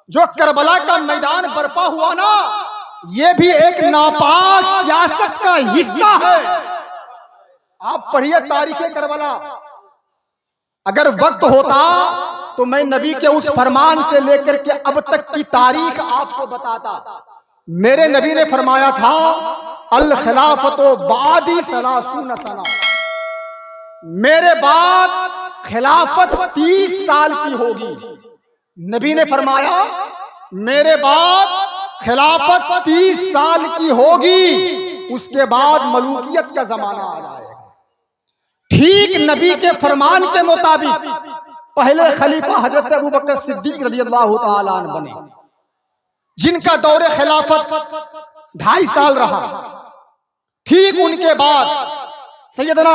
जो करबला का मैदान बरपा हुआ ना, ये भी एक नापाक सियासत का हिस्सा है। आप पढ़िए तारीख करबला। अगर वक्त होता तो मैं नबी के उस फरमान से लेकर के अब तक की तारीख आपको बताता। मेरे नबी ने फरमाया था, अल खिलाफतो बादी सलासून सना, मेरे बाद खिलाफत 30 साल की होगी। नबी ने फरमाया मेरे बाद खिलाफत 30 साल की होगी, उसके बाद मलूकियत का जमाना आ जाएगा। ठीक नबी के फरमान के मुताबिक पहले खलीफा हजरत अबू बकर सिद्दीक रज़ियल्लाहु ताला अन्हु बने, जिनका दौरे खिलाफत 2.5 साल रहा। ठीक उनके बाद सैयदना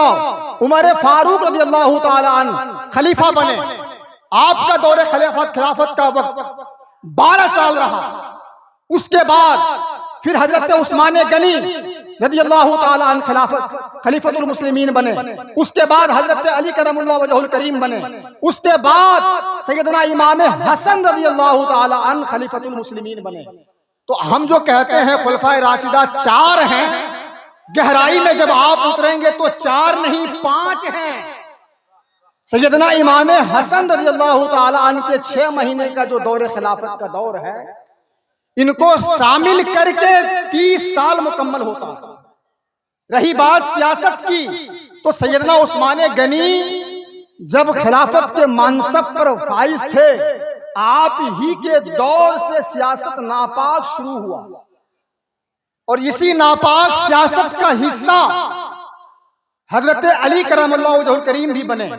उमर फारूक रज़ियल्लाहु ताला अन्हु खलीफा बने। आपका दौरे खिलाफत का वक्त 12 साल रहा। उसके बाद फिर हजरत उस्मान गनी रज़ियल्लाहु ताला अन्हु खलीफतुल मुस्लिमीन बने। उसके बाद हजरत अली करमुल्लाहु वजहुल करीम बने। उसके बाद सैयदना इमाम हसन रज़ियल्लाहु ताला अन्हु खलीफतुल मुस्लिमीन बने। तो हम जो कहते हैं खुलफाए राशिदा 4 हैं, गहराई में जब आप उतरेंगे तो 4 नहीं 5 हैं। सैयदना इमाम हसन रज़ियल्लाहु ताला अन्हु के 6 महीने का जो दौरे खिलाफत का दौर है, इनको शामिल करके 30 साल मुकम्मल होता। रही बात सियासत की, तो सैयदना उस्मान गनी जब खिलाफत के मनसब पर फाइज थे, आप ही के दौर से सियासत नापाक शुरू हुआ और इसी नापाक सियासत का हिस्सा हजरत अली करमुल्लाहु वजहुल करीम भी बने।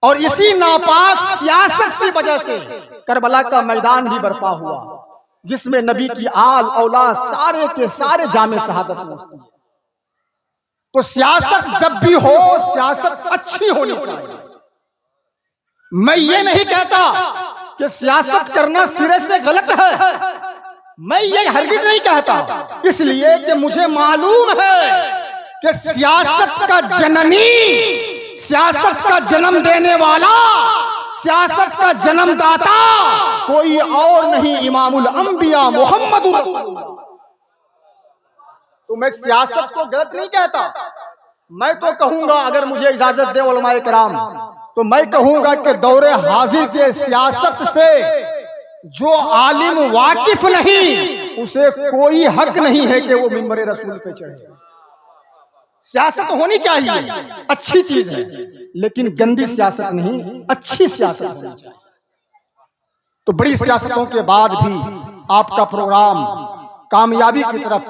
और इसी नापाक सियासत की वजह से करबला का मैदान भी बर्पा हुआ, जिसमें नबी की आल औलाद सारे के सारे जामे शहादत पहुंचती है। तो सियासत जब भी हो, सियासत अच्छी होनी चाहिए। मैं ये नहीं कहता कि सियासत करना सिरे से गलत है, मैं ये हरगिज नहीं कहता, इसलिए कि मुझे मालूम है कि सियासत का जननी, सियासत का जन्म देने वाला, सियासत का जन्मदाता कोई और नहीं, इमामुल अंबिया मोहम्मदुर रसूलुल्लाह। तो मैं सियासत को गलत नहीं कहता। मैं तो कहूंगा, अगर मुझे इजाजत दे उलमाए किराम, तो मैं कहूंगा कि दौरे हाजिर के सियासत से जो आलिम वाकिफ नहीं, उसे कोई हक नहीं है कि वो मिंबर रसूल पे चढ़े। सियासत होनी चाहिए, अच्छी चीज है, लेकिन गंदी सियासत नहीं, अच्छी सियासत होनी चाहिए। तो बड़ी सियासतों के बाद भी आपका प्रोग्राम कामयाबी की तरफ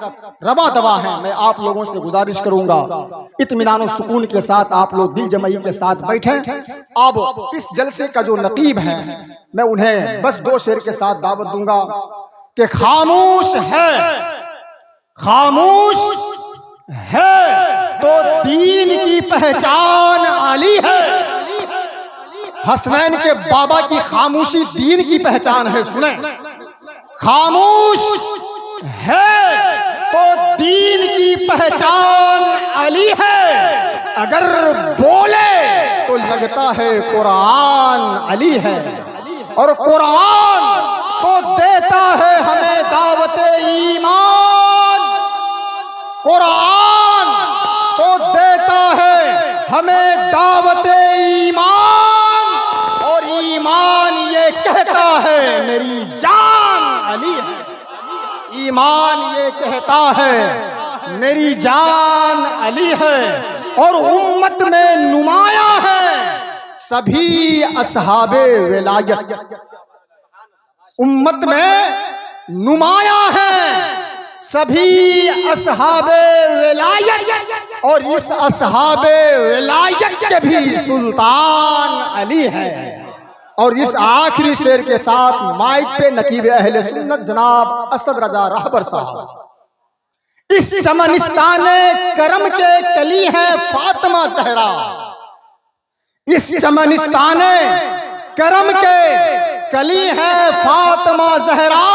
रवा दवा है। मैं आप लोगों से गुजारिश करूंगा, इत्मीनान और सुकून के साथ आप लोग दिल जमई के साथ बैठें। अब इस जलसे का जो नकीब है, मैं उन्हें बस 2 शेर के साथ दावत दूंगा कि खामोश है, खामोश है तो दीन की पहचान आली है। हसनैन के बाबा की खामोशी दीन की पहचान है। सुने, खामोश है तो दीन की पहचान अली है, अगर बोले तो लगता है कुरान अली है, और कुरान तो देता है हमें दावत ईमान, कुरान तो देता है हमें दावत ईमान, और ईमान ये कहता है मेरी जान अली है। ईमान ये कहता है मेरी जान अली है, और उम्मत में नुमाया है सभी असहाबे विलायत, उम्मत में नुमाया है सभी असहाबे विलायत, और इस असहाबे विलायत के भी सुल्तान अली है। और इस आखिरी शेर के साथ माइक पे नकीब अहले सुन्नत जनाब असद रजा रहबर साहब। इस चमनिस्तान करम के कली है फातिमा ज़हरा, इस चमनिस्तान करम के कली है फातिमा ज़हरा,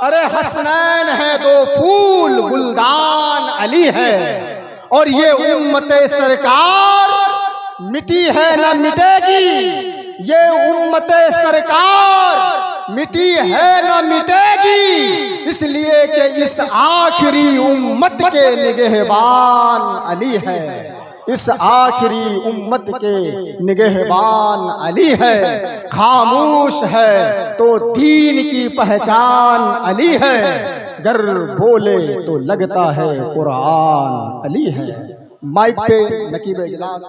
अरे हसनैन है 2 फूल गुलदान अली है। और ये उम्मते सरकार मिटी है न मिटेगी, ये उम्मते सरकार मिटी है न मिटेगी, इसलिए कि इस आखिरी उम्मत के निगहबान अली है। इस आखिरी उम्मत के निगहबान अली है। खामोश है तो दीन की पहचान अली है, गर बोले तो लगता है कुरान अली है। माइक पे नकीब इजलास